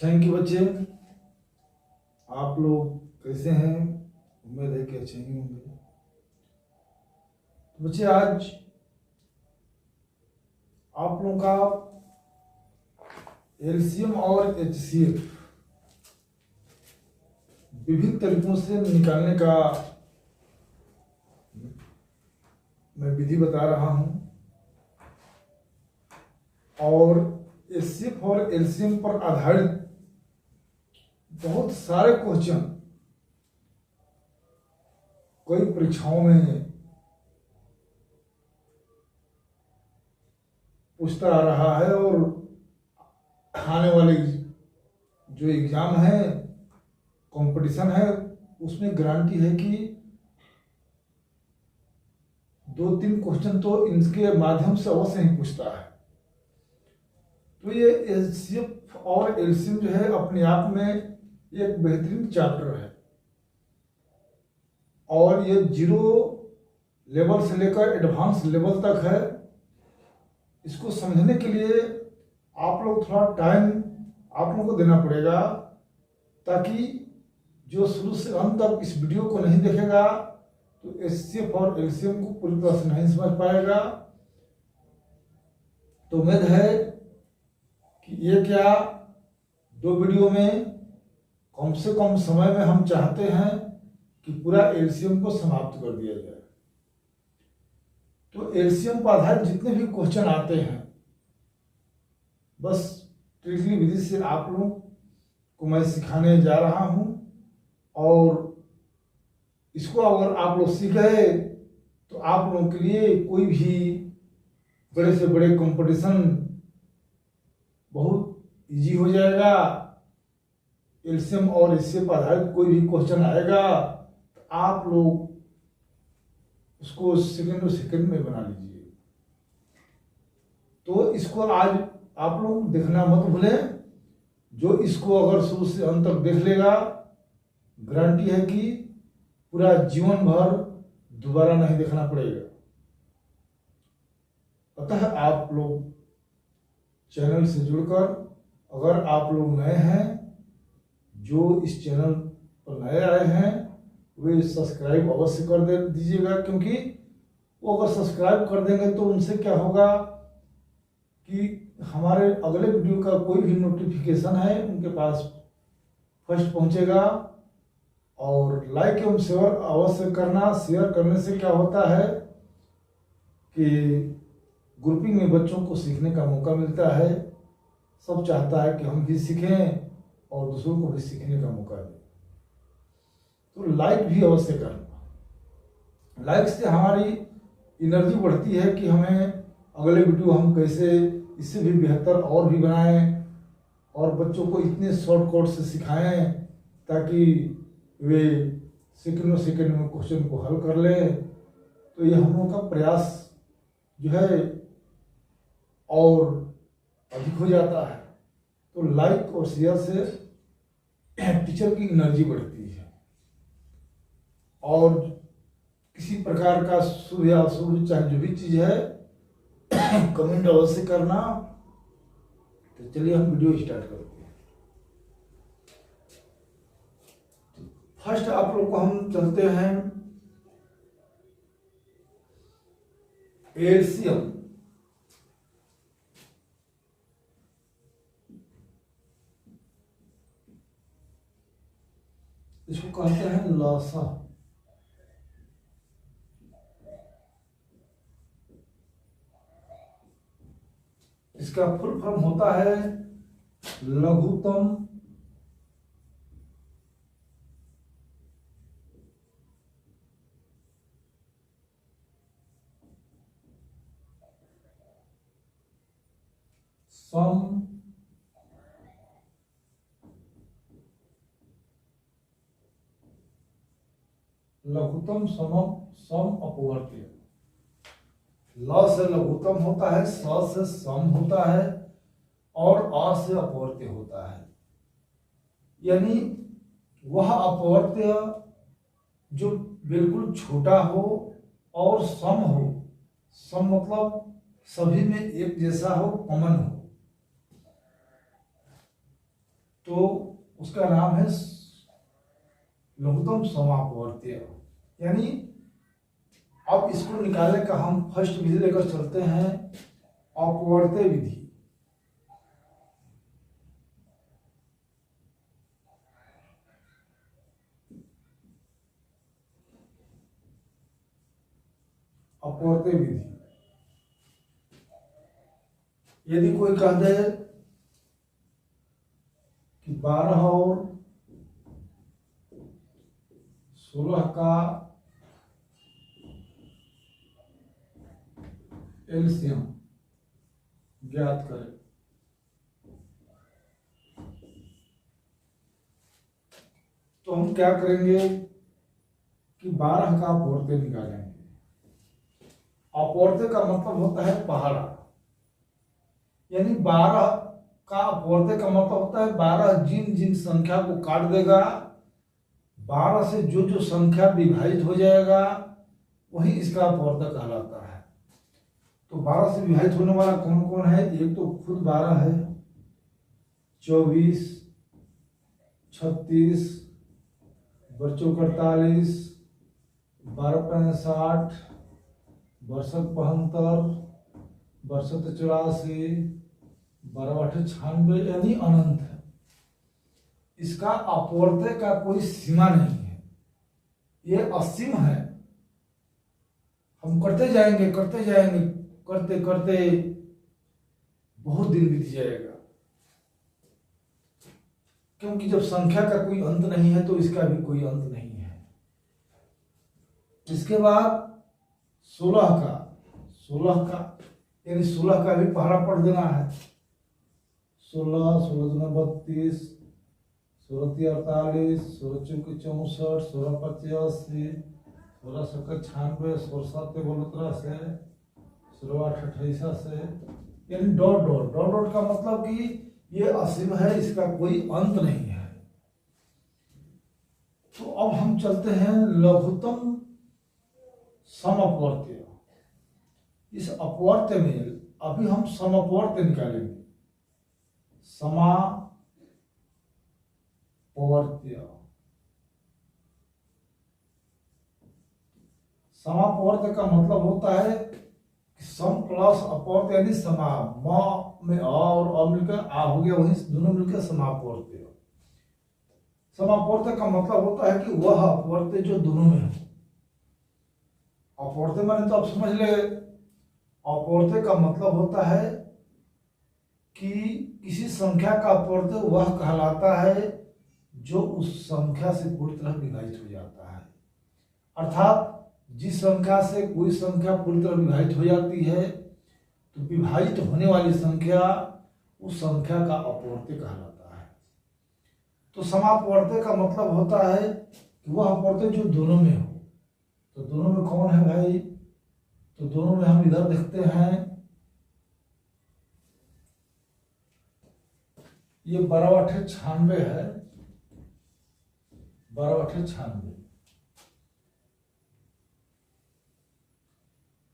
Thank you बच्चे। आप लोग कैसे हैं? उम्मीद है कि अच्छे ही होंगे। तो बच्चे आज आप लोगों का एलसीएम और एचसीएफ विभिन्न तरीकों से निकालने का मैं विधि बता रहा हूं और एचसीएफ और एलसीएम पर आधारित बहुत सारे क्वेश्चन कई परीक्षाओं में पूछता आ रहा है और आने वाले जो एग्जाम है, कंपटीशन है, उसमें गारंटी है कि 2-3 क्वेश्चन तो इनके माध्यम से अवश्य ही पूछता है। तो ये एचसीएफ और एलसीएम जो है अपने आप में एक बेहतरीन चैप्टर है और ये 0 लेवल से लेकर एडवांस लेवल तक है। इसको समझने के लिए आप लोग थोड़ा टाइम आप लोगों को देना पड़ेगा, ताकि जो शुरू से अंत तक इस वीडियो को नहीं देखेगा तो एचसीएफ और एलसीएम को पूरी तरह से नहीं समझ पाएगा। तो उम्मीद है कि ये क्या 2 वीडियो में कम से कम समय में हम चाहते हैं कि पूरा एलसीएम को समाप्त कर दिया जाए। तो एलसीएम पर आधारित जितने भी क्वेश्चन आते हैं, बस ट्रिकली विधि से आप लोगों को मैं सिखाने जा रहा हूं और इसको अगर आप लोग सीख गए तो आप लोगों के लिए कोई भी बड़े से बड़े कंपटीशन बहुत इजी हो जाएगा। एलसीएम और एचसीएफ पर आधारित कोई भी क्वेश्चन आएगा तो आप लोग उसको सेकंड में बना लीजिए। तो इसको आज आप लोग देखना मत भूलें। जो इसको अगर शुरू से अंत तक देख लेगा, गारंटी है कि पूरा जीवन भर दोबारा नहीं देखना पड़ेगा। अतः आप लोग चैनल से जुड़कर, अगर आप लोग नए हैं, जो इस चैनल पर नए आए हैं, वे सब्सक्राइब अवश्य कर दीजिएगा, क्योंकि वो अगर सब्सक्राइब कर देंगे तो उनसे क्या होगा कि हमारे अगले वीडियो का कोई भी नोटिफिकेशन है उनके पास फर्स्ट पहुंचेगा। और लाइक एवं शेयर अवश्य करना। शेयर करने से क्या होता है कि ग्रुपिंग में बच्चों को सीखने का मौका मिलता है। सब चाहता है कि हम भी सीखें और दूसरों को भी सीखने का मौका दें। तो लाइक भी अवश्य करना। लाइक से हमारी एनर्जी बढ़ती है कि हमें अगले वीडियो हम कैसे इससे भी बेहतर और भी बनाएं और बच्चों को इतने शॉर्टकट से सिखाएं ताकि वे सेकंड में क्वेश्चन को हल कर लें। तो ये हम लोगों का प्रयास जो है और अधिक हो जाता है। तो लाइक और शेयर से टीचर की एनर्जी बढ़ती है और किसी प्रकार का शुभ या अशुभ चाहे जो भी चीज है कमेंट अवश्य करना। तो चलिए हम वीडियो स्टार्ट करते हैं। फर्स्ट आप लोग को हम चलते हैं एलसीएम। इसको कहते हैं लसा। इसका फुल फॉर्म होता है लघुत्तम सम लघुत्तम सम अपवर्त्य। ल से लघुत्तम होता है, स से सम होता है और अ से अपवर्त्य होता है। यानी वह अपवर्त्य जो बिल्कुल छोटा हो और सम हो। सम मतलब सभी में एक जैसा हो, कॉमन हो। तो उसका नाम है लघुत्तम समापवर्त्य। यानी अब इसको निकालने का हम फर्स्ट विधि लेकर चलते हैं, अपवर्त्य विधि। अपवर्त्य विधि, यदि कोई कह दे कि 12 और 16 का एलसीएम ज्ञात करें, तो हम क्या करेंगे कि 12 का अपवर्त्य निकालेंगे। अपवर्त्य का मतलब होता है पहाड़ा, यानी 12 का अपवर्त्य का मतलब होता है 12 जिन जिन संख्या को काट देगा, 12 से जो जो संख्या विभाजित हो जाएगा वही इसका अपवर्त्य कहलाता है। तो 12 से विभाजित होने वाला कौन कौन है? एक तो खुद 12 है, 24, 36, बच्चों 48, 12 60, 62 72, 84, 12 96, यानी अनंत है। इसका अपवर्त्य का कोई सीमा नहीं है, ये असीम है। हम करते जाएंगे करते करते बहुत दिन बीत जाएगा, क्योंकि जब संख्या का कोई अंत नहीं है तो इसका भी कोई अंत नहीं है। इसके बाद 16 का यानी 16 का भी पहाड़ा पढ़ देना है। 16, 16 32, 16 48, 16 64, 16 85, 16 96, 16 73, 16 88, यानी डॉट डॉट डॉट डॉट का मतलब कि ये असीम है, इसका कोई अंत नहीं है। तो अब हम चलते हैं लघुत्तम समअपवर्त्य। इस अपवर्त्य में अभी हम समअपवर्त्य निकालेंगे, समापवर्त्य। समापवर्त्य का मतलब होता है कि सम प्लस अपवर्त्य, यानी समा, म में और मिलकर आ हो गया, वही दोनों मिलकर समापवर्त्य। समापवर्त्य का मतलब होता है कि वह अपवर्त्य जो दोनों में है। अपवर्त्य माने तो आप समझ ले, अपवर्त्य का मतलब होता है कि किसी संख्या का अपवर्त्य वह कहलाता है जो उस संख्या से पूरी तरह विभाजित हो जाता है। अर्थात जिस संख्या से कोई संख्या पूरी तरह विभाजित हो जाती है तो विभाजित होने वाली संख्या उस संख्या का अपवर्त्य कहलाता है। तो समापवर्त्य का मतलब होता है कि वह अपवर्त्य जो दोनों में हो। तो दोनों में कौन है भाई? तो दोनों में हम इधर देखते हैं, ये 12 96 है, 12 96।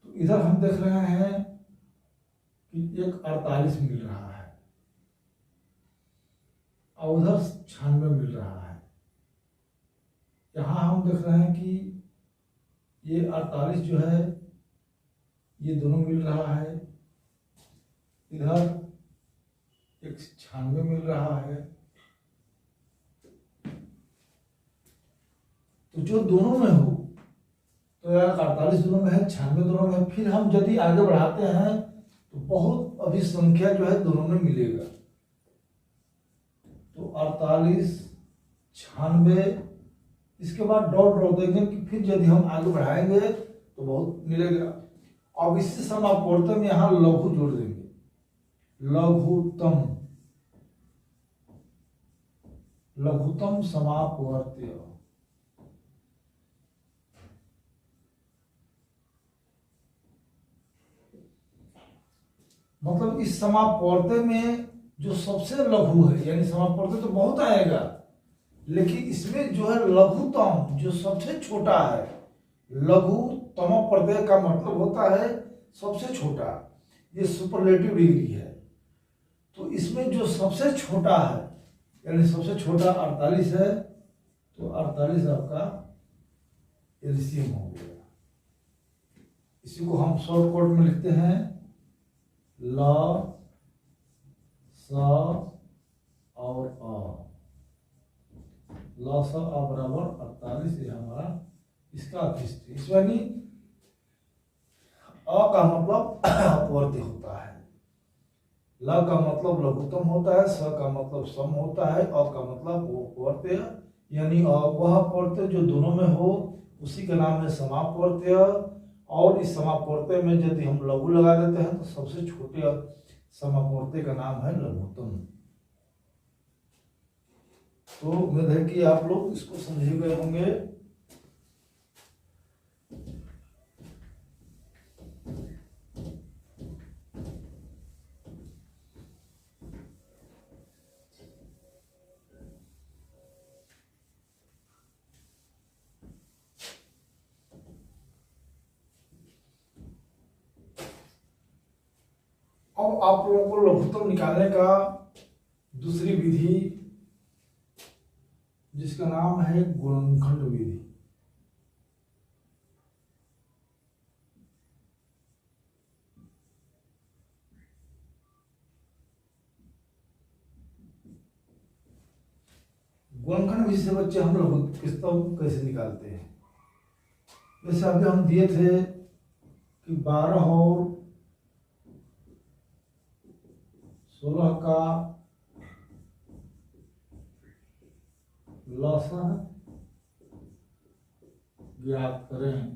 तो इधर हम देख रहे हैं कि एक 48 मिल रहा है और उधर 96 मिल रहा है। यहां हम देख रहे हैं कि ये 48 जो है ये दोनों मिल रहा है, इधर एक 96 मिल रहा है। तो जो दोनों में हो, तो यार 48 दोनों में है, 96 दोनों में है। फिर हम यदि आगे बढ़ाते हैं तो बहुत अभी संख्या जो है दोनों में मिलेगा। तो 48 96, इसके बाद डॉट डॉट देंगे कि फिर यदि हम आगे बढ़ाएंगे तो बहुत मिलेगा। अब इससे समापवर्त्य में यहां लघु जोड़ देंगे, लघुत्तम समापवर्त्य। मतलब इस समापवर्त्य में जो सबसे लघु है, यानी समापवर्त्य तो बहुत आएगा, लेकिन इसमें जो है लघुत्तम जो सबसे छोटा है, लघुत्तम प्रत्यय का मतलब होता है सबसे छोटा, ये सुपरलेटिव डिग्री है। तो इसमें जो सबसे छोटा है यानी सबसे छोटा 48 है, तो 48 आपका एलसीएम हो गया। इसी को हम शॉर्टकट में लिखते हैं ला सा और आ। ला सा आ बराबर 48, ये हमारा इसका अपशिष्ट। इसमें अ का मतलब अपवर्ती होता है, ल का मतलब लघुत्तम होता है, स का मतलब सम होता है, अ का मतलब वो अपवर्त्य, यानी वह अपवर्त्य जो दोनों में हो उसी का नाम है समापवर्त्य। और इस समापवर्त्य में यदि हम लघु लगा देते हैं तो सबसे छोटे समापवर्त्य का नाम है लघुत्तम। तो उम्मीद है कि आप लोग इसको समझे गए होंगे। अब आप लोगों को लघुत्तम निकालने का दूसरी विधि, जिसका नाम है गुणनखंड विधि। गुणनखंड विधि से बच्चे हम लघुत्तम कैसे निकालते हैं। जैसे अभी हम दिए थे कि 12 और 16 का लसाअ ज्ञात करें।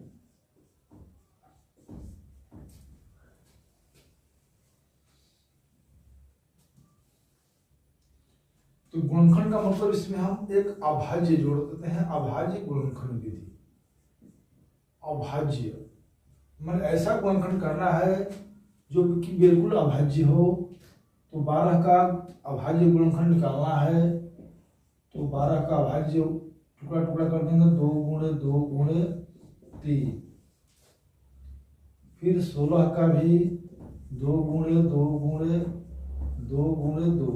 तो गुणनखंड का मतलब इसमें हम एक अभाज्य जोड़ देते हैं, अभाज्य गुणनखंड विधि। अभाज्य मतलब ऐसा गुणनखंड करना है जो कि बिल्कुल अभाज्य हो। तो 12 का अभाज्य गुणनखंड निकालना है, तो 12 का अभाज्य टुकड़ा टुकड़ा कर देंगे, 2 गुणे 2 गुणे 3। फिर 16 का भी 2 गुणे 2 गुणे 2 गुणे 2।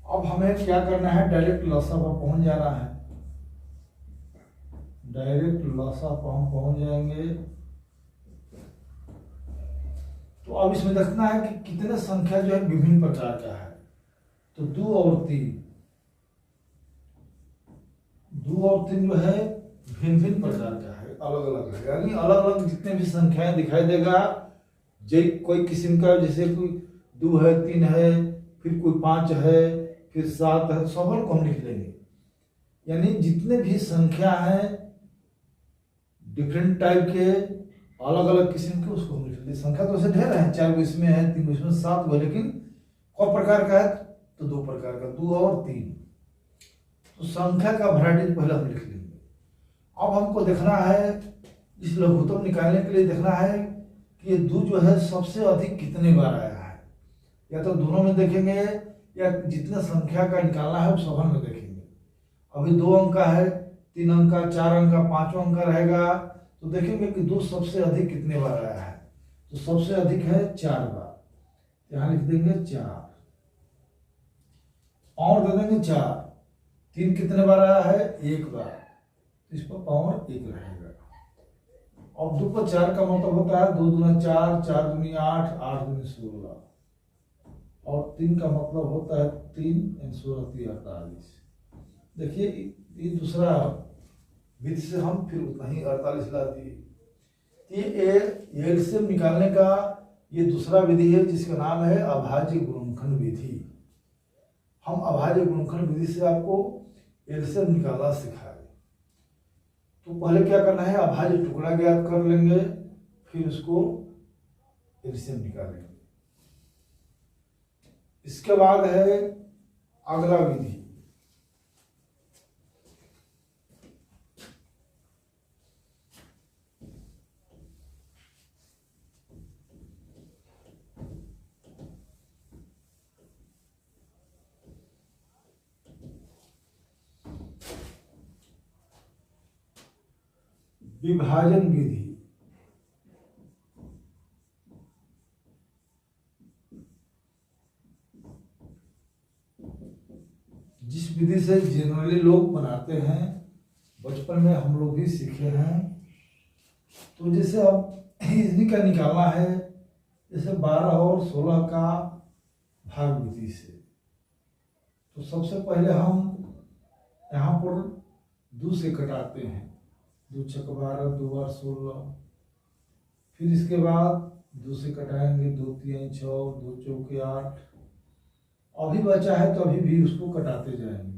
अब हमें क्या करना है, डायरेक्ट लसा पर पहुंच जाना है। डायरेक्ट लसा पर हम पहुंच जाएंगे। तो अब इसमें देखना है कि कितने संख्या जो है विभिन्न प्रकार का है। तो 2 और 3, 2 और 3 जो है भिन्न भिन्न प्रकार का है, अलग अलग है। यानी अलग अलग जितने भी संख्याएं दिखाई देगा, कोई किस्म का, जैसे कोई 2 है, 3 है, फिर कोई 5 है, फिर 7 है, सबल को हम लिख लेंगे। यानी जितने भी संख्या है डिफरेंट टाइप के, अलग अलग किस्म के, उसको हम लिख लेंगे। संख्या तो ऐसे ढेर है, 4 इसमें है, 3 इसमें, 7 है, लेकिन कौन प्रकार का है, तो 2 प्रकार का, 2 और 3। तो संख्या का वैरायटी पहले हम लिख लेंगे। अब हमको देखना है, इस लघुत्तम निकालने के लिए देखना है कि ये 2 जो है सबसे अधिक कितने बार आया है। या तो दोनों में देखेंगे, या जितने संख्या का निकालना है वो सभी में देखेंगे। अभी 2 अंक का है, 3 अंक का, 4 अंक का, 5 अंक का रहेगा, तो देखेंगे कि 2 सबसे अधिक कितने बार आया है। तो सबसे अधिक है 4 बार, यहाँ लिख देंगे 4। पावर दे देंगे 4। 3 कितने बार आया है, 1 बार, तो इस पर पावर 1 रहेगा। और 2 पर 4 का मतलब होता है 2 दूना 4, 4 दूनी 8, 8 दूनी 16। और 3 का मतलब होता है 3 और 16 3 48। देखिए ये दूसरा विधि से हम फिर उतना ही 48 ला दिए। ये एलसीएम निकालने का ये दूसरा विधि है, जिसका नाम है अभाज्य गुणनखंड विधि। हम अभाज्य गुणनखंड विधि से आपको एलसीएम निकालना सिखाए। तो पहले क्या करना है, अभाज्य टुकड़ा ज्ञात कर लेंगे, फिर उसको एलसीएम निकालेंगे। इसके बाद है अगला विधि, विभाजन विधि। विधि से जनरली लोग बनाते हैं, बचपन में हम लोग भी सीखे हैं। तो जैसे अब इसी का निकालना है, जैसे 12 और 16 का भाग विधि से। तो सबसे पहले हम यहाँ पर 2 से कटाते हैं, 2 छक 12, 2 बार 16। फिर इसके बाद 2 से कटाएंगे, 2 3 6, 2 चौके 8। अभी बचा है तो अभी भी उसको कटाते जाएंगे।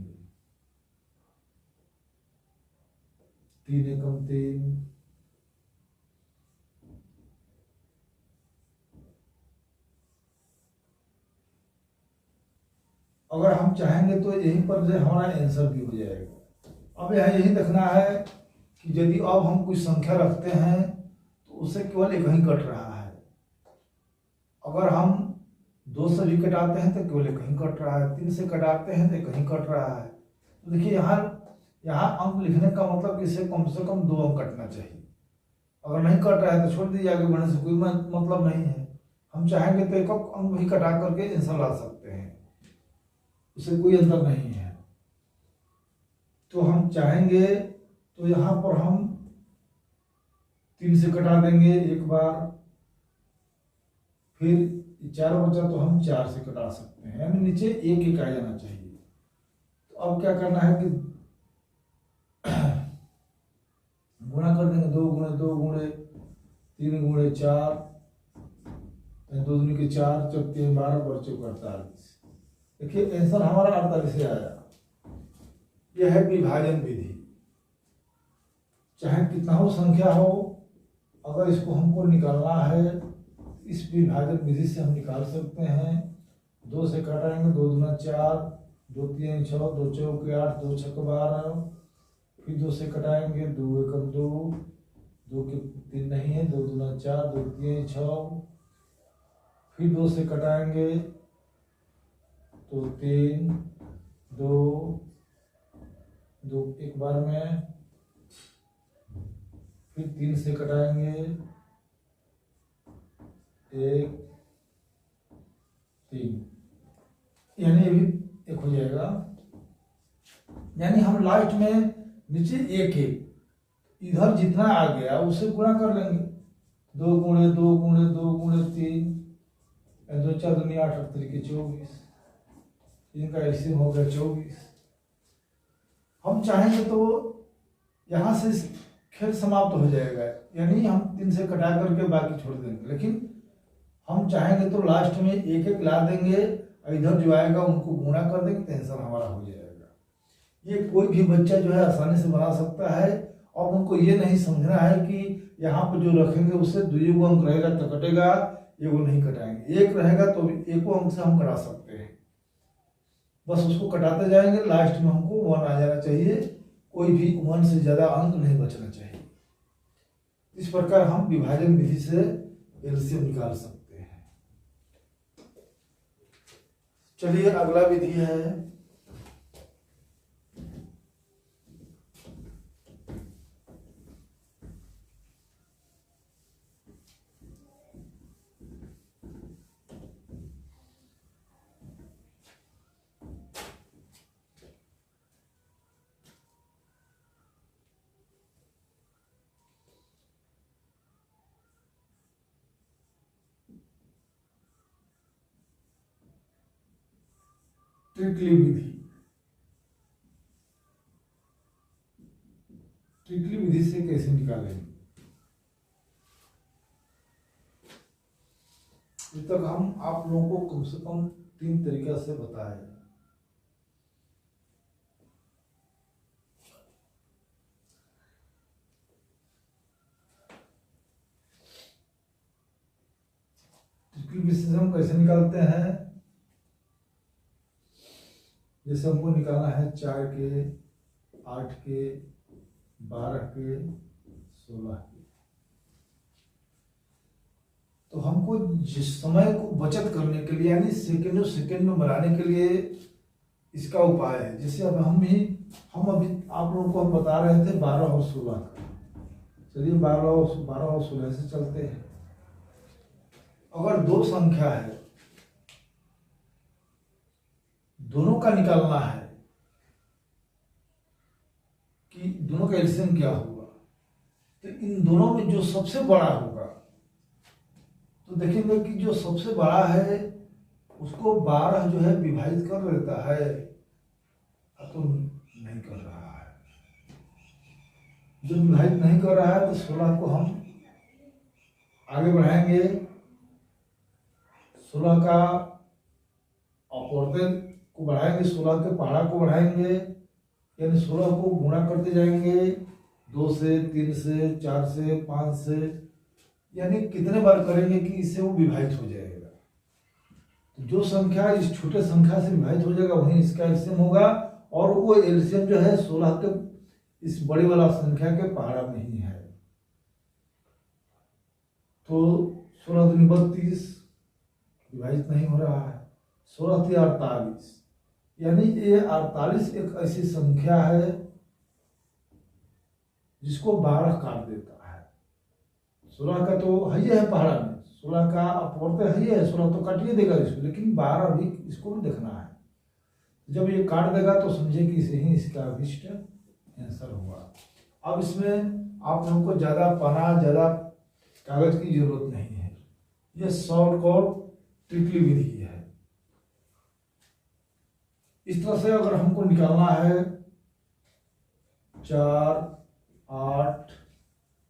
3 एकम 3, अगर हम चाहेंगे तो यहीं पर जो हमारा आंसर भी हो जाएगा। अब यहाँ यही देखना है कि यदि अब हम कुछ संख्या रखते हैं तो उससे केवल एक ही कट रहा है। अगर हम 2 से भी कटाते हैं तो केवल एक ही कट रहा है, 3 से कटाते हैं तो एक ही कट रहा है। तो देखिए यहाँ अंक लिखने का मतलब कि इसे कम से कम 2 अंक कटना चाहिए। अगर नहीं कट रहा है तो छोड़ दीजिए, आगे बढ़ने से कोई मतलब नहीं है। हम चाहेंगे तो एक अंक भी कटा करके आंसर ला सकते हैं, उससे कोई अंतर नहीं है। तो हम चाहेंगे तो यहाँ पर हम 3 से कटा देंगे एक बार, फिर 4 बचा तो हम 4 से कटा सकते हैं, यानी नीचे एक एक आ जाना चाहिए। तो अब क्या करना है कि गुणा कर देंगे, 2 गुणे 2 गुणे 3 गुणे 4, 2 दूनी के 4, 4 3 12, 12 48। देखिए आंसर हमारा 48 आया। यह है विभाजन विधि। चाहे कितना हो संख्या हो, अगर इसको हमको निकालना है इस विभाजन विधि से हम निकाल सकते हैं। 2 से कटाएंगे, 2 दूना 4, 2 3 6, 2 चौके 8, 2 छक 12। फिर 2 से कटाएंगे, 2 एकम 2, 2 के 3 नहीं है, 2 दूना 4, 2 3 6। फिर 2 से कटाएंगे तो 3, 2, 2 एक बार में। फिर 3 से कटाएंगे, 1 3, यानी ये भी एक हो जाएगा। यानी हम लास्ट में नीचे एक इधर जितना आ गया उससे गुणा कर लेंगे। 2 गुणे 2 गुणे 2 गुणे 3, 2 4 दूनी 8, 8 3 के 24, इनका एलसीएम हो गया 24। हम चाहेंगे तो यहाँ से खेल समाप्त हो जाएगा, यानी हम 3 से कटा करके बाकी छोड़ देंगे। लेकिन हम चाहेंगे तो लास्ट में एक एक ला देंगे, इधर जो आएगा उनको गुणा कर देंगे तो आंसर हमारा हो जाएगा। ये कोई भी बच्चा जो है आसानी से बना सकता है। और उनको ये नहीं समझना है कि यहाँ पर जो रखेंगे उससे 2 अंक रहेगा तो कटेगा, एगो नहीं कटाएंगे। एक रहेगा तो एको अंक से हम कटा सकते हैं, बस उसको कटाते जाएंगे। लास्ट में हमको 1 आ जाना चाहिए, कोई भी 1 से ज्यादा अंक नहीं बचना चाहिए। इस प्रकार हम विभाजन विधि से एलसीएम निकाल सकते हैं। चलिए अगला विधि है ट्रिकली विधि। ट्रिकली विधि से कैसे निकालेंगे? अब तक हम आप लोगों को कम से कम 3 तरीका से बताए। ट्रिकली विधि से हम कैसे निकालते हैं? जैसे हमको निकालना है 4 के, 8 के, 12 के, 16 के। तो हमको जिस समय को बचत करने के लिए, यानी सेकेंडों सेकेंड में बनाने के लिए इसका उपाय है। जैसे अब हम अभी आप लोगों को हम बता रहे थे 12 और 16 का। चलिए 12 और 16 से चलते हैं। अगर 2 संख्या है, दोनों का निकालना है, दोनों का एलसीएम क्या होगा, तो इन दोनों में जो सबसे बड़ा होगा तो देखेंगे कि जो सबसे बड़ा है उसको 12 जो है विभाजित कर देता है, तो नहीं कर रहा है। जो विभाजित नहीं कर रहा है तो 16 को हम आगे बढ़ाएंगे। 16 का अपवर्तन को बढ़ाएंगे, 16 के पहाड़ा को बढ़ाएंगे, यानी 16 को गुणा करते जाएंगे 2 से, 3 से, 4 से, 5 से, यानी कितने बार करेंगे कि इससे वो विभाजित हो जाएगा। तो जो संख्या इस छोटे संख्या से विभाजित हो जाएगा वही इसका एलसीएम होगा, और वो एलसीएम जो है 16 के इस बड़ी वाला संख्या के पहाड़ा में ही है। तो 16 दूनी 32 विभाजित नहीं हो रहा है, 16 × 48, यानी ये 48 एक ऐसी संख्या है जिसको 12 काट देता है। 16 का तो है ही है पहाड़ा में, 16 का अपवर्तन है ही है, 16 तो काटिए देगा इसको, लेकिन 12 भी इसको भी देखना है। जब ये काट देगा तो समझे कि इसे ही इसका अभिष्ट आंसर हुआ। अब इसमें आप लोगों को ज़्यादा पन्ना, ज़्यादा कागज की जरूरत नहीं है, ये शॉर्ट और ट्रिकली विधि है। इस तरह से अगर हमको निकालना है 4, 8,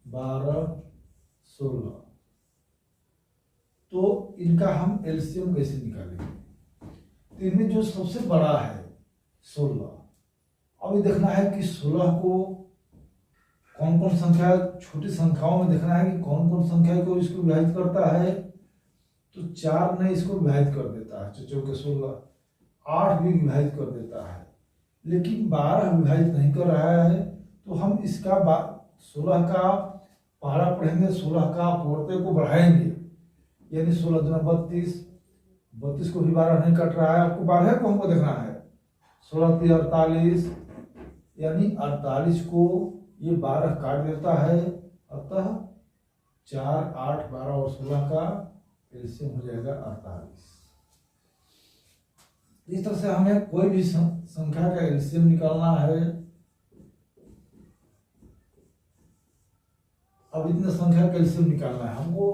12, 16, तो इनका हम एलसीएम कैसे निकालेंगे। तो इनमें जो सबसे बड़ा है 16, अभी देखना है कि 16 को कौन कौन संख्या, छोटी संख्याओं में देखना है कि कौन कौन संख्या को इसको विभाजित करता है। तो 4 ने इसको विभाजित कर देता है, 4 के 16, 8 भी विभाजित कर देता है, लेकिन 12 विभाजित नहीं कर रहा है। तो हम इसका 16 का पहाड़ा पढ़ेंगे, 16 का अपवर्तन को बढ़ाएंगे, यानी 16 दूना 32, 32 को भी 12 नहीं कट रहा है, आपको 12 को हमको देखना है। 16 × 48, यानी 48 को ये 12 काट देता है, अतः 4, 8, 12 और 16 का एलसीएम हो जाएगा 48। इस तरह से हमें कोई भी संख्या का एलसीएम निकालना है। अब इतने संख्या का एलसीएम निकालना है, हमको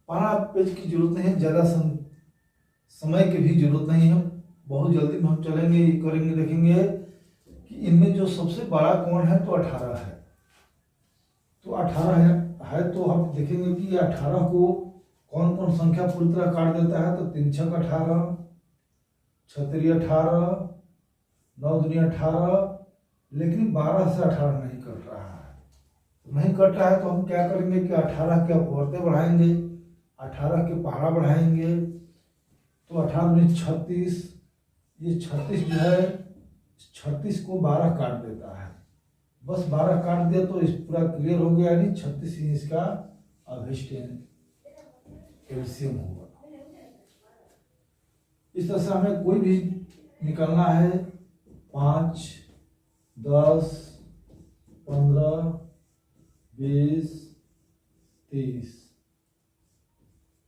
पन्ना पेज की जरूरत नहीं है, ज्यादा समय की भी जरूरत नहीं है, बहुत जल्दी में हम चलेंगे, ये करेंगे, देखेंगे कि इनमें जो सबसे बड़ा कौन है, तो 18 है। तो 18 है तो हम देखेंगे कि 18 को कौन कौन संख्या पूरी तरह काट देता है। तो 3 × 6 = 18, 6 × 3 = 18, 9 दूनी 18, लेकिन 12 से 18 नहीं कट रहा है। तो नहीं कट रहा है तो हम क्या करेंगे कि 18 के अपवर्तन बढ़ाएंगे, 18 के पहाड़ा बढ़ाएंगे। तो 18 दूनी 36, ये 36 जो है 36 को 12 काट देता है, बस 12 काट दिया तो इस पूरा क्लियर हो गया, यानी 36 ही इसका अभिष्ट एलसीएम होगा। इस तरह से हमें कोई भी निकालना है 5, 10, 15, 20, 30,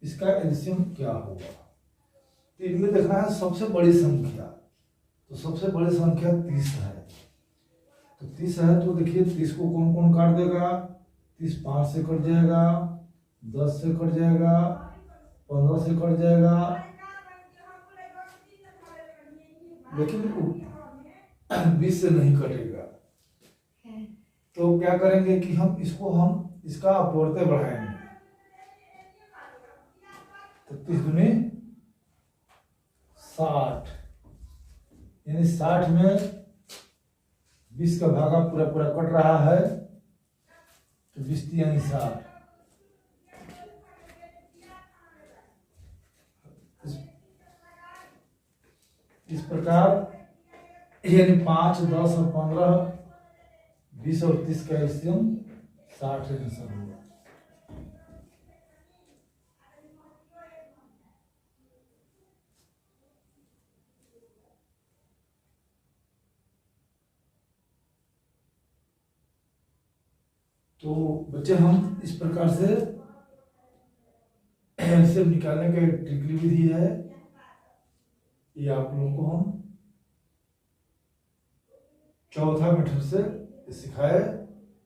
इसका एलसीएम क्या होगा। तो इनमें देखना है सबसे बड़ी संख्या, तो सबसे बड़ी संख्या 30 है। तो 30 है तो देखिए 30 को कौन कौन काट देगा। 30 5 से कट जाएगा, 10 से कट जाएगा, 15 से कट जाएगा, लेकिन 20 से नहीं कटेगा। तो क्या करेंगे कि हम इसका अपवर्तन बढ़ाएंगे। तो 30 दूनी 60, यानी 60 में 20 का भागा पूरा पूरा कट रहा है, तो 20 × 3 = 60। इस प्रकार यानी 5, 10 और 15, 20 और 30 का एलसीएम 60 आंसर होगा। तो बच्चे हम इस प्रकार से एलसीएम निकालने का एक ट्रिकली विधि है, ये आप लोगों को हम चौथा मेथड से सिखाए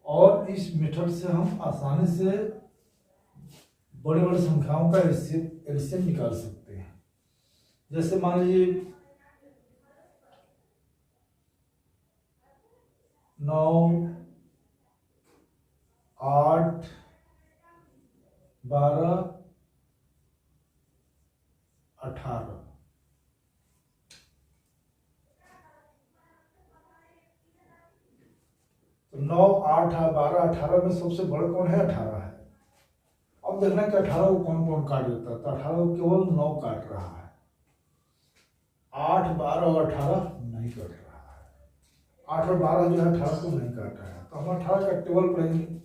और इस मेथड से हम आसानी से बड़े बड़े संख्याओं का एलसीएम निकाल सकते हैं। जैसे मान लीजिए 9, 8, 12, 18। तो 9, 8, 12, 18 में सबसे बड़ा कौन है? 18 है। अब देखना कि 18 को कौन कौन काट देता है। तो 18 को केवल 9 काट रहा है, 8, 12 और 18 नहीं काट रहा है। 8 और 12 जो है 18 को नहीं काट रहा है। तो हम 18 का टेबल पढ़ेंगे।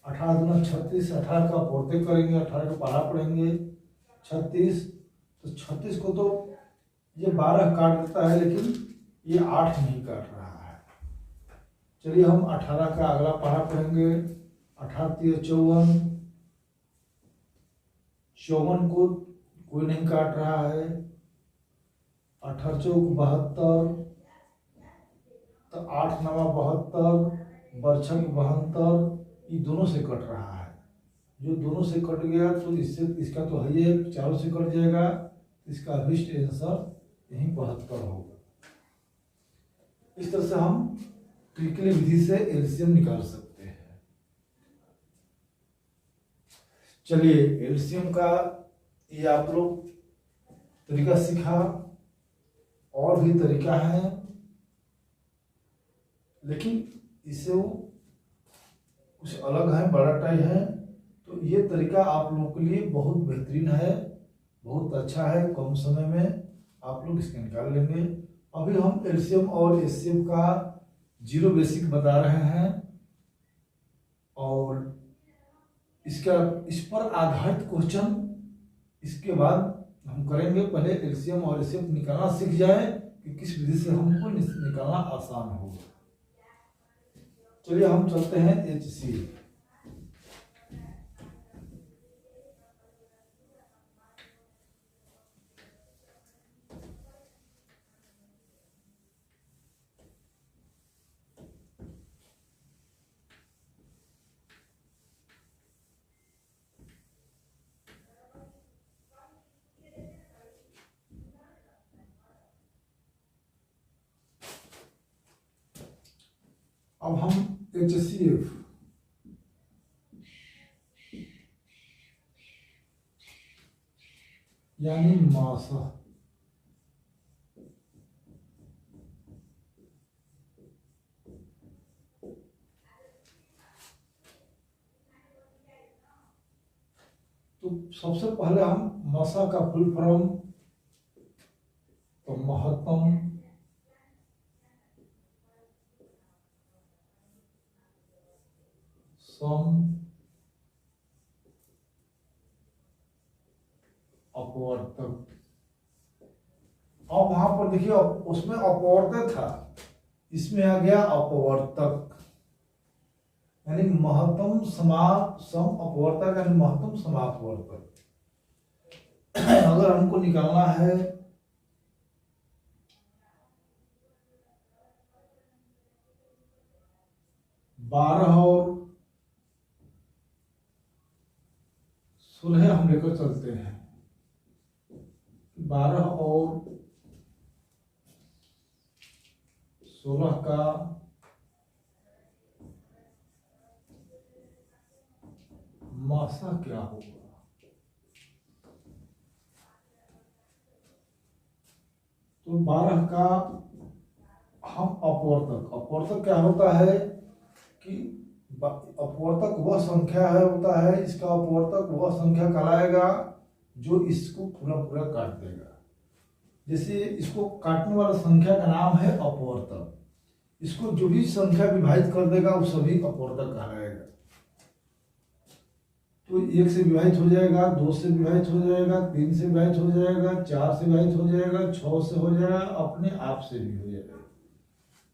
18 दूना 36, 18 का पोर्ते करेंगे, 18 का पारा पढ़ेंगे 36। तो 36 को तो ये 12 काट देता है, लेकिन ये 8 नहीं काट रहा है। चलिए हम 18 का अगला पारा पढ़ेंगे। 18 3 54, 54 को कोई नहीं काट रहा है। 18 चौक 72, तो 8 9 72, बरछक 72, ये दोनों से कट रहा है। जो दोनों से कट गया तो इससे इसका तो है ये चारों से कट जाएगा। इसका अभिष्ट आंसर यही 72 होगा। इस तरह से हम ट्रिकली विधि से एलसीएम निकाल सकते हैं। चलिए एलसीएम का ये आप लोग तरीका सीखा, और भी तरीका है, लेकिन इससे वो कुछ अलग है, बड़ा टाइप है। तो ये तरीका आप लोगों के लिए बहुत बेहतरीन है, बहुत अच्छा है। कम समय में आप लोग इसके निकाल लेंगे। अभी हम एलसीएम और एचसीएफ का जीरो बेसिक बता रहे हैं, और इस पर आधारित क्वेश्चन इसके बाद हम करेंगे। पहले एलसीएम और एचसीएफ निकालना सीख जाए कि किस विधि से हमको निकालना आसान होगा। चलिए हम चलते हैं एचसीएफ। अब हम HCF यानी मासा, तो सबसे पहले हम मासा का फुल फॉर्म, तो महत्तम सम अपवर्तक। अब वहां पर देखिए उसमें अपवर्तक था, इसमें आ गया अपवर्तक, यानी महत्तम सम अपवर्तक यानी महत्तम समापवर्तक। अगर हमको निकालना है बारह और 16 हम लेकर चलते हैं। 12 और 16 का मासा क्या होगा? तो 12 का हम अपवर्तक क्या होता है कि अपवर्तक वह संख्या होता है, इसका अपवर्तक वह संख्या कहलाएगा जो इसको पूरा पूरा काट देगा। जैसे इसको काटने वाला संख्या का नाम है अपवर्तक, इसको जो भी संख्या विभाजित कर देगा वो सभी अपवर्तक कहलाएगा। तो 1 से विभाजित हो जाएगा, 2 से विभाजित हो जाएगा, 3 से विभाजित हो जाएगा, 4 से विभाजित हो जाएगा, 6 से हो जाएगा, अपने आप से भी हो जाएगा।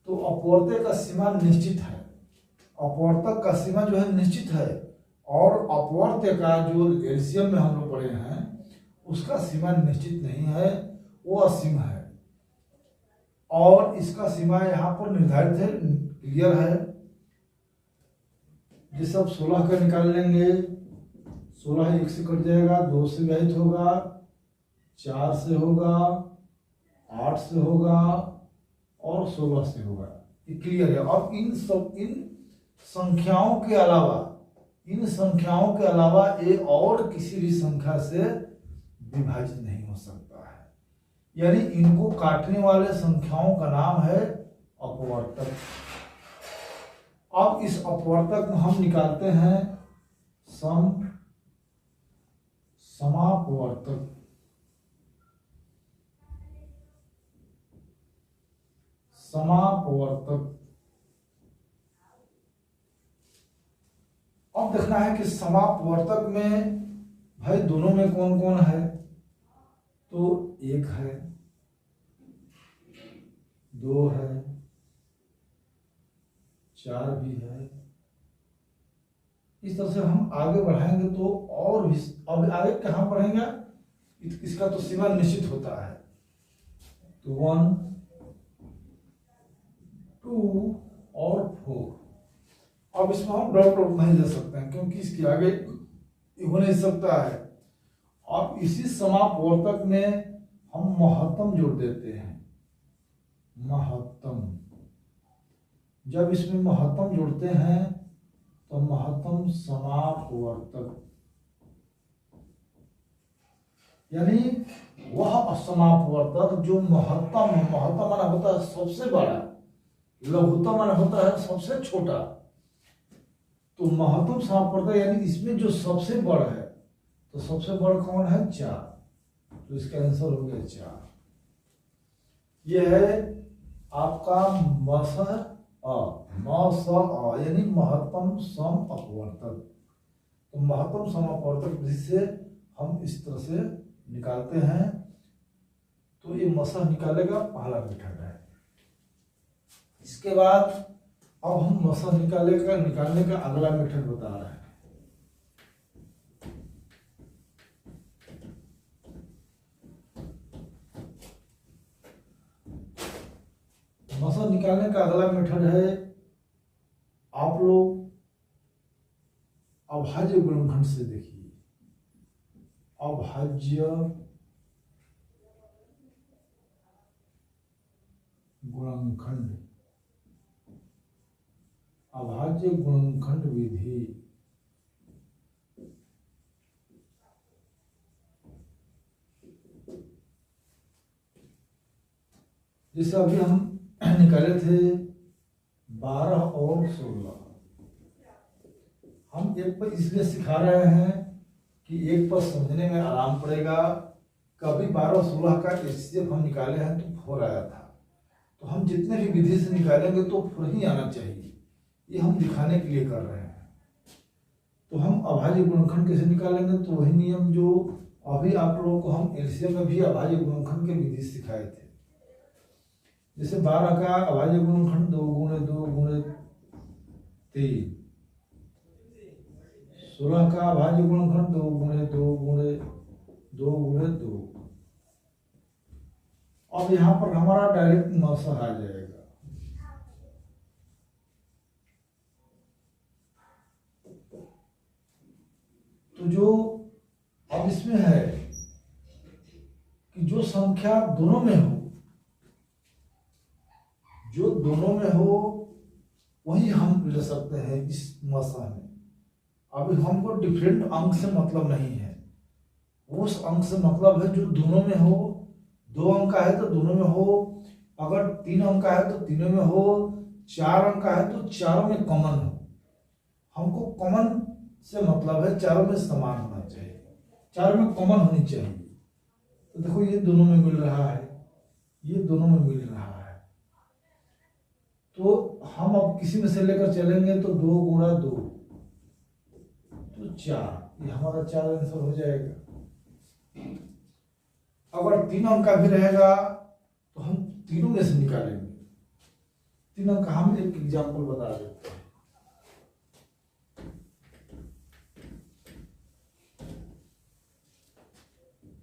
तो अपवर्तक का सीमा निश्चित है, अपवर्तक का सीमा जो है निश्चित है, और अपवर्त्य का जो एलसीएम में हम लोग पढ़े हैं उसका सीमा निश्चित नहीं है, वो असीम है। और इसका सीमा यहाँ पर निर्धारित है, क्लियर है। जिसे अब 16 का निकाल लेंगे। 16 1 से कट जाएगा, 2 से विभाजित होगा, 4 से होगा, 8 से होगा और 16 से होगा। ये क्लियर है। अब इन संख्याओं के अलावा ये और किसी भी संख्या से विभाजित नहीं हो सकता है, यानी इनको काटने वाले संख्याओं का नाम है अपवर्तक। अब इस अपवर्तक में हम निकालते हैं समापवर्तक। अब देखना है कि समापवर्तक में भाई दोनों में कौन कौन है। तो 1 है, 2 है, 4 भी है। इस तरह से हम आगे बढ़ाएंगे तो और भी। अब आगे कहाँ बढ़ेंगे, इसका तो सीमा निश्चित होता है। तो 1, 2 और 4। अब इसमें हम डॉट डॉट नहीं दे सकते हैं क्योंकि इसके आगे हो नहीं सकता है। अब इसी समापवर्तक में हम महत्तम जोड़ देते हैं। महत्तम, जब इसमें महत्तम जोड़ते हैं तो महत्तम समापवर्तक, यानी वह समापवर्तक जो महत्तम माना होता है सबसे बड़ा, लघुत्तम माना होता है सबसे छोटा। तो महत्तम समापवर्तक यानी इसमें जो सबसे बड़ा है, तो सबसे बड़ा कौन है, 4। तो इसका आंसर हो गया 4। यह है आपका मसह यानी महत्तम सम अपवर्तक। तो महत्तम सम अपवर्तक जिससे हम इस तरह से निकालते हैं। तो ये मसह निकालेगा पहला मेथड है। इसके बाद अब हम मसह निकालने का अगला मेथड बता रहे हैं। मसह निकालने का अगला मेथड है, आप लोग अभाज्य गुणनखंड से देखिए। अभाज्य गुणनखंड, अभाज्य गुणनखंड विधि। जैसे अभी हम निकाले थे 12 और 16। हम एक पर इसलिए सिखा रहे हैं कि एक पर समझने में आराम पड़ेगा। कभी 12 और 16 का एचसीएफ हम निकाले हैं तो 4 आया था, तो हम जितने भी विधि से निकालेंगे तो 4 ही आना चाहिए। ये हम दिखाने के लिए कर रहे हैं। तो हम अभाज्य गुणनखंड कैसे निकालेंगे, तो वही नियम जो अभी आप लोगों को हम एलसीएम में भी अभाज्य गुणनखंड के विधि सिखाए थे। जैसे 12 का अभाज्य गुणनखंड 2 गुणे 2 गुणे 3, 16 का अभाज्य गुणनखंड 2 गुणे 2 गुणे 2 गुणे 2। अब यहाँ पर हमारा डायरेक्ट मसह आ जाएगा। तो जो अब इसमें है कि जो संख्या दोनों में हो, जो दोनों में हो वही हम ले सकते हैं इस मसह में। अभी हमको डिफरेंट अंक से मतलब नहीं है, उस अंक से मतलब है जो दोनों में हो। 2 अंक का है तो दोनों में हो, अगर 3 अंक का है तो तीनों में हो, 4 अंक का है तो चारों में कॉमन हो। हमको कॉमन से मतलब है चारों में समान होना चाहिए, चारों में कॉमन होनी चाहिए। तो देखो ये दोनों में मिल रहा है, ये दोनों में मिल रहा है। तो हम अब किसी में से लेकर चलेंगे तो 2 गुणा 2 तो 4, ये हमारा 4 आंसर हो जाएगा। अगर 3 अंक का भी रहेगा तो हम तीनों में से निकालेंगे। 3 अंक का हम एक एग्जाम्पल बता देते हैं।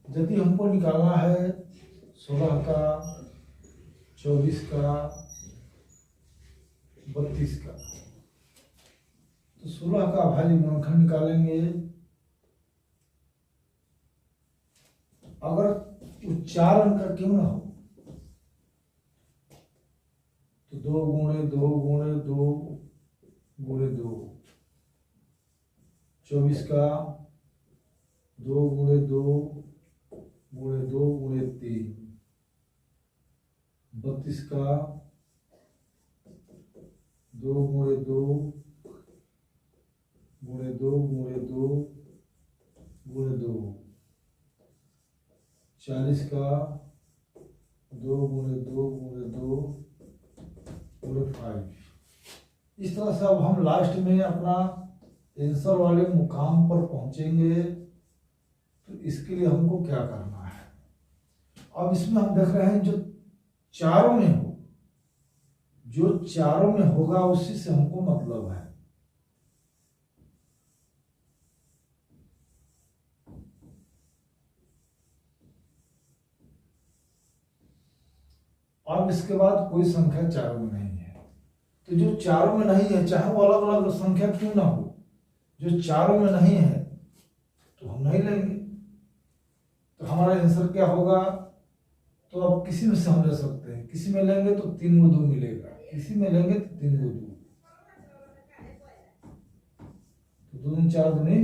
यदि हमको निकालना है 16 का, 24 का, 32 का, तो 16 का अभाज्य गुणनखंड निकालेंगे। अगर उच्चार अंक का क्यों ना हो तो 2 गुणे 2 गुणे 2 गुणे 2, 24 का 2 गुणे 2 गुणे 2 गुणे 3, 32 का 2 गुणे 2 गुणे 2 गुणे 2 गुणे 2, 40 का 2 गुणे 2 गुणे 2 गुणे 5। इस तरह से अब हम लास्ट में अपना आंसर वाले मुकाम पर पहुंचेंगे। तो इसके लिए हमको क्या करना है, अब इसमें हम देख रहे हैं जो चारों में हो, जो चारों में होगा उसी से हमको मतलब है। अब इसके बाद कोई संख्या चारों में नहीं है, तो जो चारों में नहीं है चाहे वो अलग अलग संख्या क्यों ना हो, जो चारों में नहीं है तो हम नहीं लेंगे। तो हमारा आंसर क्या होगा, तो अब किसी में से हम ले सकते हैं, किसी में लेंगे तो 3 को 2 मिलेगा, किसी में लेंगे तो 3 को 2, तो 2 4 दूनी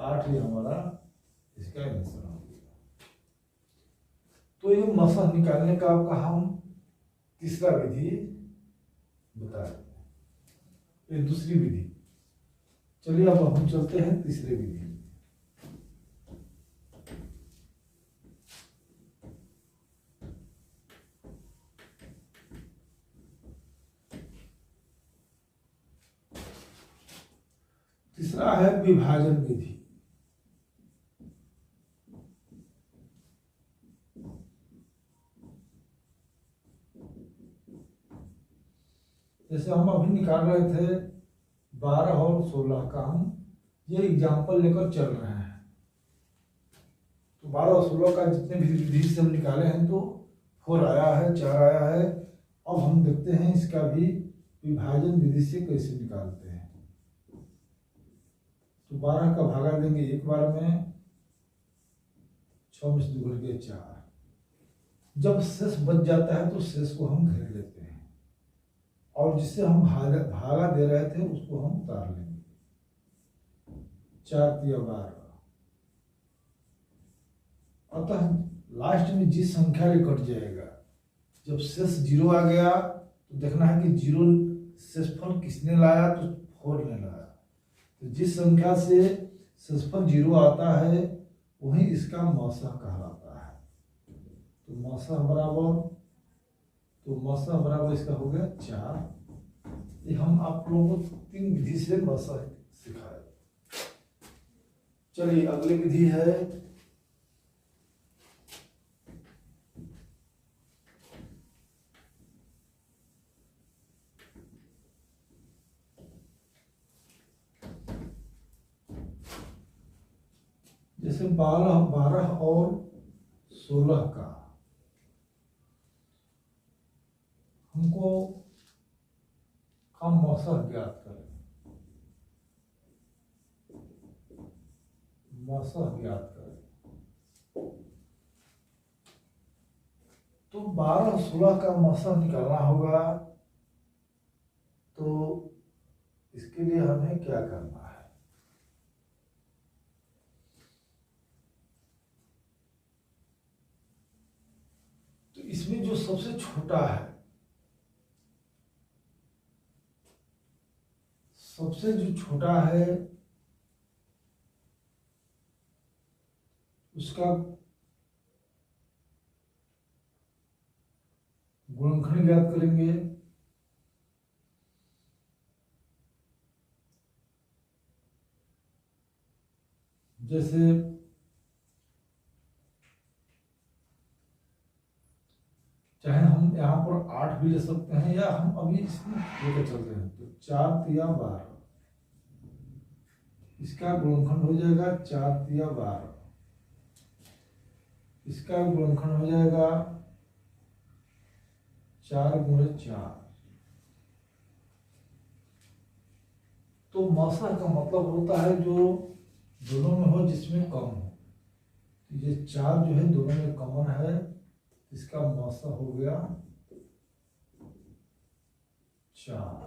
8 ही हमारा इसका आंसर हो गया। तो ये मसह निकालने का आपका हम तीसरा विधि बता रहे हैं, ये दूसरी विधि। चलिए अब हम चलते हैं तीसरे विधि। तीसरा है विभाजन विधि। जैसे हम अभी निकाल रहे थे 12 और 16 का, हम ये एग्जाम्पल लेकर चल रहे हैं। तो 12 और 16 का जितने भी विधि से हम निकाले हैं तो 4 आया है, 4 आया है। अब हम देखते हैं इसका भी विभाजन विधि से कैसे निकालते हैं। तो 12 का भागा देंगे एक बार में, 6 में से 2 घट गए 4। जब शेष बच जाता है तो शेष को हम घेर लेते हैं और जिससे हम भागा दे रहे थे उसको हम उतार लेंगे। 4 तिया 12। अतः लास्ट में जिस संख्या के कट जाएगा, जब शेष 0 आ गया तो देखना है कि 0 शेषफल किसने लाया, तो 4 ने लाया। तो जिस संख्या से शेषफल 0 आता है वही इसका मौसा कहलाता है। तो मौसा बराबर इसका हो गया 4। ये हम आप लोगों को 3 विधि से मौसा सिखाए। चलिए अगली विधि है जैसे 12 और 16 का हमको हम मौसा ज्ञात करें। तो 12 और 16 का मौसा निकालना होगा। तो इसके लिए हमें क्या करना है, तो इसमें जो सबसे छोटा है, उसका गुणनखंड ज्ञात करेंगे। जैसे चाहे हम यहाँ पर 8 भी ले सकते हैं या हम अभी इसमें लेकर चलते हैं। तो 4 तिया 12, इसका गुणनखंड हो जाएगा 4 तिया 12, इसका गुणनखंड हो जाएगा 4 गुणे 4। तो तो मसा का मतलब होता है जो दोनों में हो जिसमें कम हो। तो ये 4 जो है दोनों में कॉमन है, इसका मसा हो गया 4,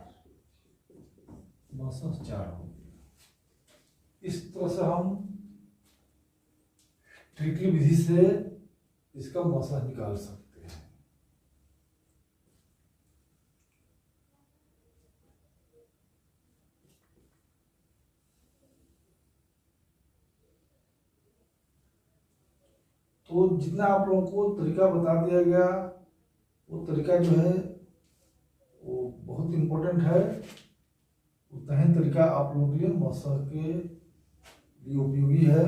मसा 4 हो गया। इस तरह से हम ट्रिकली विधि से इसका मसा निकाल सकते हैं। तो जितना आप लोगों को तरीका बता दिया गया, वो तरीका जो है वो बहुत इम्पोर्टेंट है। उतना ही तरीका आप लोगों के लिए मसा के लिए उपयोगी है।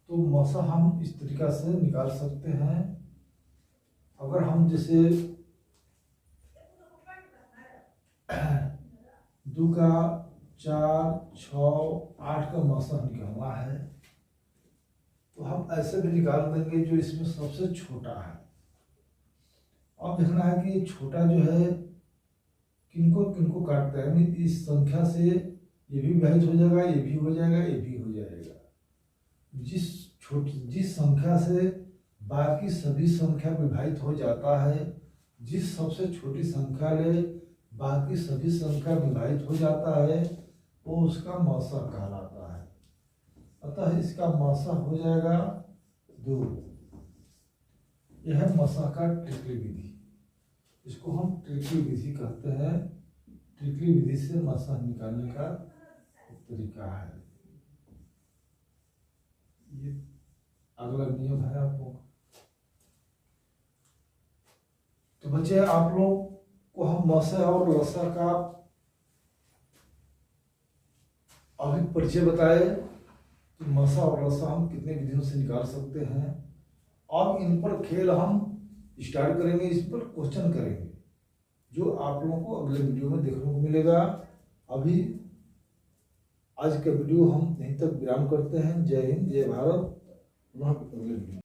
तो मसा हम इस तरीका से निकाल सकते हैं। अगर हम जैसे 2 का 4, 6, 8 का मसा निकालना है तो हम ऐसे भी निकाल देंगे जो इसमें सबसे छोटा है। अब देखना है कि छोटा जो है किनको किनको काटता है, यानी इस संख्या से ये भी विभाजित हो जाएगा, ये भी हो जाएगा, ये भी हो जाएगा। जिस संख्या से बाकी सभी संख्या विभाजित हो जाता है, जिस सबसे छोटी संख्या ले बाकी सभी संख्या विभाजित हो जाता है, वो उसका मसा कहलाता है। अतः इसका मसा हो जाएगा 2। यह है मसा का ट्रिकली विधि। इसको हम ट्रिकली विधि कहते हैं। ट्रिकली विधि से मसा निकालने का तरीका है। ये अगला नियम है आप लोग। तो बच्चे आप लोग को हम मसा और लसा का अभी परिचय बताए कि मसा और लसा हम कितने विधियों से निकाल सकते हैं। अब इन पर खेल हम स्टार्ट करेंगे, इस पर क्वेश्चन करेंगे, जो आप लोगों को अगले वीडियो में देखने को मिलेगा। अभी आज का वीडियो हम यहीं तक विराम करते हैं। जय हिंद, जय भारत। अगले वीडियो